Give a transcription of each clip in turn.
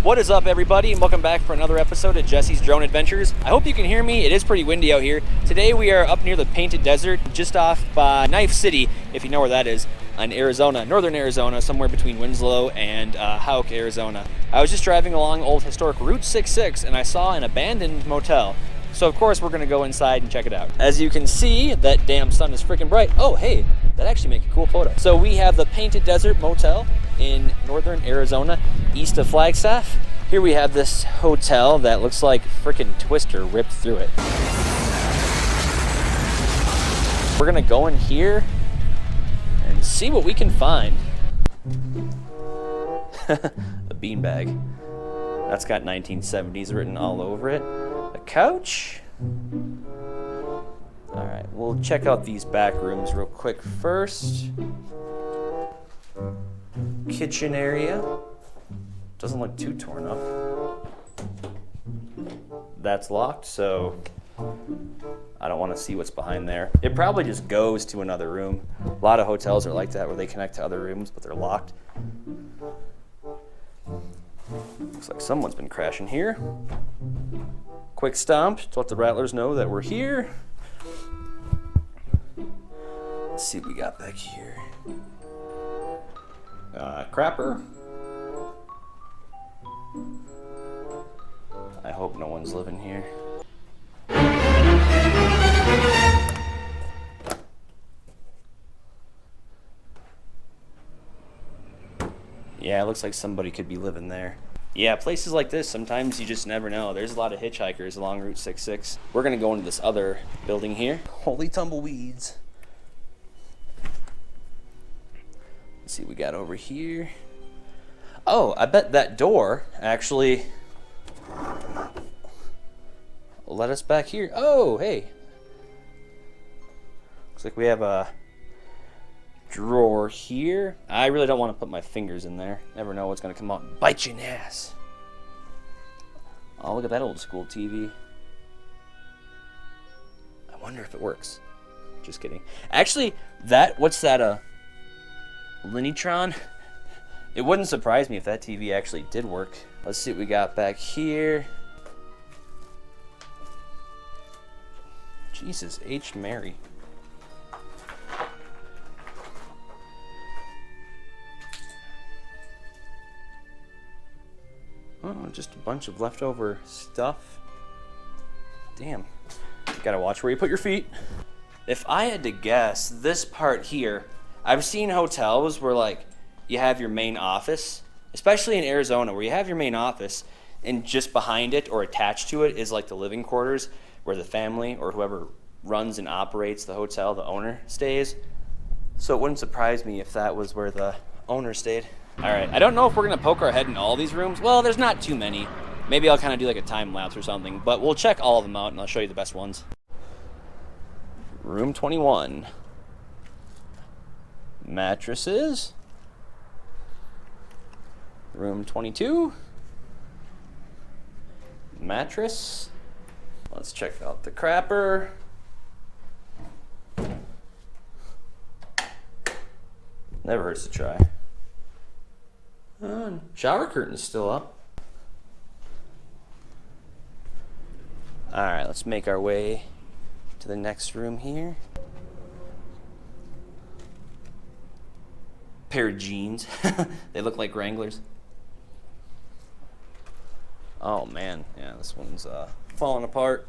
What is up, everybody, and welcome back for another episode of Jesse's Drone Adventures. I hope you can hear me. It is pretty windy out here. Today we are up near the Painted Desert, just off by Knife City, if you know where that is, in Arizona, northern Arizona, somewhere between Winslow and Houck, Arizona. I was just driving along old historic Route 66 and I saw an abandoned motel. So of course we're gonna go inside and check it out. As you can see, that damn sun is freaking bright. Oh, hey, that actually makes a cool photo. So we have the Painted Desert Motel in northern Arizona, east of Flagstaff. Here we have this hotel that looks like freaking Twister ripped through it. We're gonna go in here and see what we can find. A beanbag. That's got 1970s written all over it. A couch. All right, we'll check out these back rooms real quick first. Kitchen area. Doesn't look too torn up. That's locked, so I don't want to see what's behind there. It probably just goes to another room. A lot of hotels are like that where they connect to other rooms, but they're locked. Looks like someone's been crashing here. Quick stomp to let the rattlers know that we're here. Let's see what we got back here. Crapper. I hope no one's living here. Yeah, it looks like somebody could be living there. Yeah, places like this, sometimes you just never know. There's a lot of hitchhikers along Route 66. We're gonna go into this other building here. Holy tumbleweeds. Let's see what we got over here. Oh, I bet that door actually let us back here. Oh, hey. Looks like we have a drawer here. I really don't want to put my fingers in there. Never know what's going to come out and bite you in the ass. Oh, look at that old school TV. I wonder if it works. Just kidding. Actually, what's that, Linitron? It wouldn't surprise me if that TV actually did work. Let's see what we got back here. Jesus H. Mary. Oh, just a bunch of leftover stuff. Damn. You gotta watch where you put your feet. If I had to guess, this part here, I've seen hotels where like you have your main office, especially in Arizona, where you have your main office and just behind it or attached to it is like the living quarters where the family or whoever runs and operates the hotel, the owner, stays. So it wouldn't surprise me if that was where the owner stayed. All right, I don't know if we're gonna poke our head in all these rooms. Well, there's not too many. Maybe I'll kind of do like a time lapse or something, but we'll check all of them out and I'll show you the best ones. Room 21. Mattresses. Room 22. Mattress. Let's check out the crapper. Never hurts to try. Shower curtain's still up. Alright, let's make our way to the next room here. Pair of jeans. They look like Wranglers. Oh man, yeah, this one's falling apart.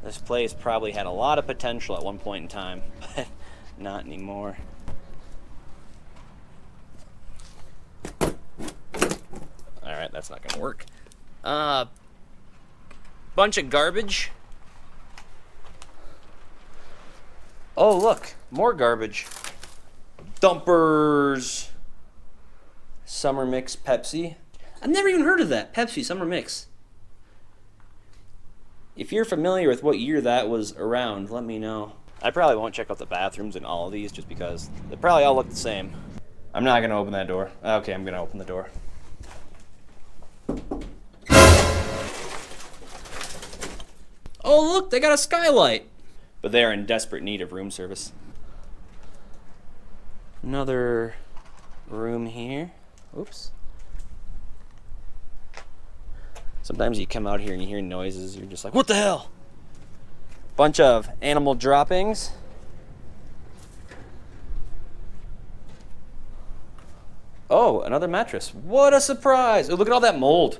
This place probably had a lot of potential at one point in time, but not anymore. Alright, that's not gonna work. Bunch of garbage. Oh look, more garbage. Dumpers. Summer Mix Pepsi. I've never even heard of that. Pepsi Summer Mix. If you're familiar with what year that was around, let me know. I probably won't check out the bathrooms in all of these just because they probably all look the same. I'm not gonna open that door. Okay, I'm gonna open the door. Oh look, they got a skylight. But they are in desperate need of room service. Another room here. Oops. Sometimes you come out here and you hear noises, you're just like, what the hell? Bunch of animal droppings. Oh, another mattress. What a surprise. Oh, look at all that mold.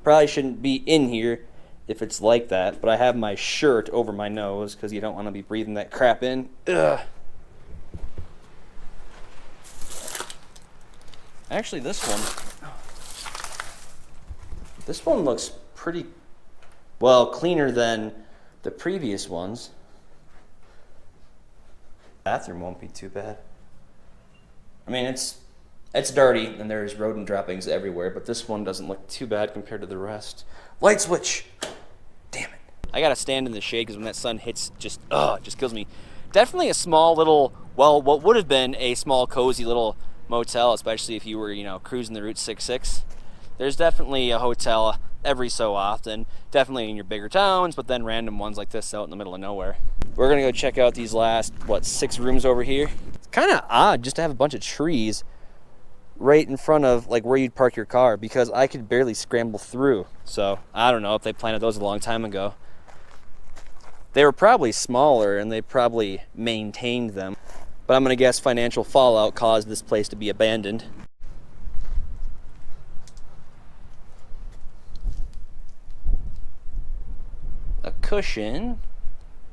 Probably shouldn't be in here if it's like that, but I have my shirt over my nose because you don't want to be breathing that crap in. Ugh. Actually, this one looks pretty, well, cleaner than the previous ones. Bathroom won't be too bad. I mean, it's dirty and there's rodent droppings everywhere, but this one doesn't look too bad compared to the rest. Light switch. Damn it. I gotta stand in the shade because when that sun hits, it just kills me. Definitely a small little, well, what would have been a small cozy little motel, especially if you were, you know, cruising the Route 66. There's definitely a hotel every so often, definitely in your bigger towns, but then random ones like this out in the middle of nowhere. We're gonna go check out these last, 6 rooms over here. It's kind of odd just to have a bunch of trees right in front of like where you'd park your car because I could barely scramble through. So I don't know if they planted those a long time ago. They were probably smaller and they probably maintained them. But I'm gonna guess financial fallout caused this place to be abandoned. A cushion.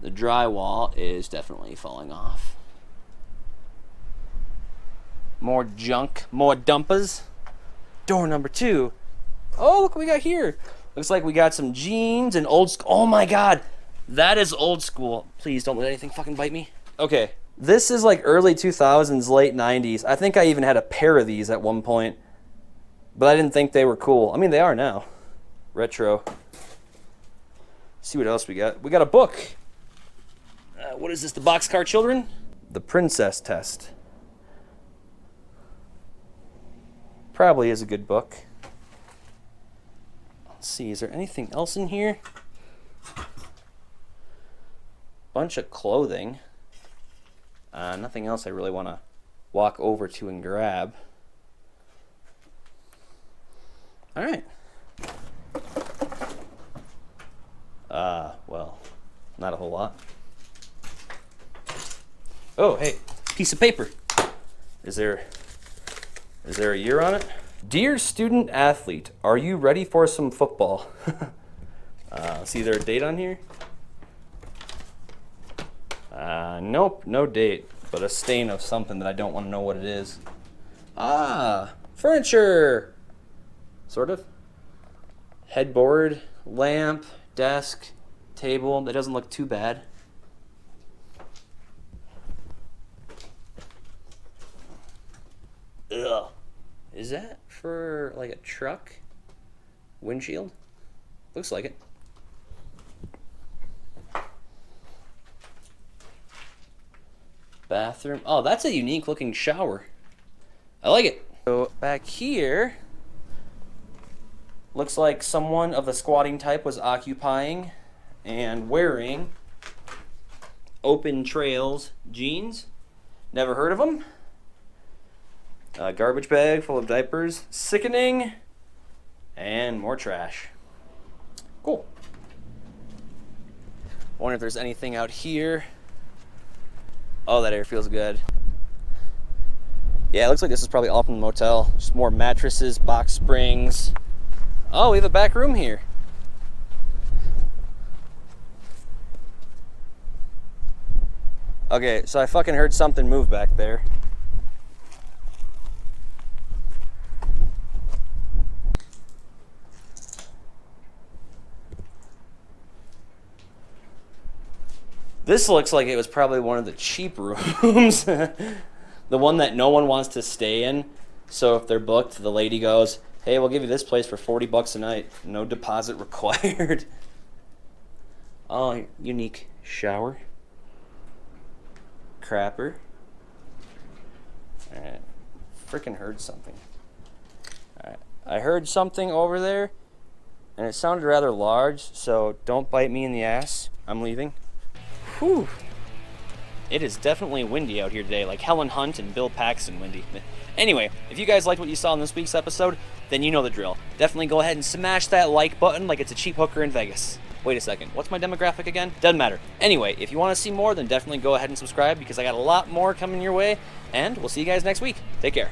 The drywall is definitely falling off. More junk, more dumpers. Door number 2. Oh, look what we got here. Looks like we got some jeans and old school. Oh my God, that is old school. Please don't let anything fucking bite me. Okay, this is like early 2000s, late 90s. I think I even had a pair of these at one point, but I didn't think they were cool. I mean, they are now. Retro. See what else we got. We got a book. What is this, the Boxcar Children? The Princess Test. Probably is a good book. Let's see, is there anything else in here? Bunch of clothing. Nothing else I really want to walk over to and grab. All right. Well, not a whole lot. Oh, hey, piece of paper. Is there a year on it? Dear student athlete, are you ready for some football? See, there a date on here? Nope, no date, but a stain of something that I don't want to know what it is. Furniture! Sort of. Headboard, lamp, desk, table. That doesn't look too bad. Ugh. Is that for like a truck? Windshield? Looks like it. Bathroom. Oh, that's a unique looking shower. I like it. So back here, looks like someone of the squatting type was occupying and wearing Open Trails jeans. Never heard of them. A garbage bag full of diapers. Sickening. And more trash. Cool. Wonder if there's anything out here. Oh, that air feels good. Yeah, it looks like this is probably all from the motel. Just more mattresses, box springs. Oh, we have a back room here. Okay, so I fucking heard something move back there. This looks like it was probably one of the cheap rooms. The one that no one wants to stay in. So if they're booked, the lady goes, hey, we'll give you this place for $40 a night. No deposit required. Oh, unique shower. Crapper. Alright. Freaking heard something. Alright. I heard something over there, and it sounded rather large, so don't bite me in the ass. I'm leaving. Whew. It is definitely windy out here today, like Helen Hunt and Bill Paxton windy. Anyway, if you guys liked what you saw in this week's episode, then you know the drill. Definitely go ahead and smash that like button like it's a cheap hooker in Vegas. Wait a second, what's my demographic again? Doesn't matter. Anyway, if you want to see more, then definitely go ahead and subscribe because I got a lot more coming your way, and we'll see you guys next week. Take care.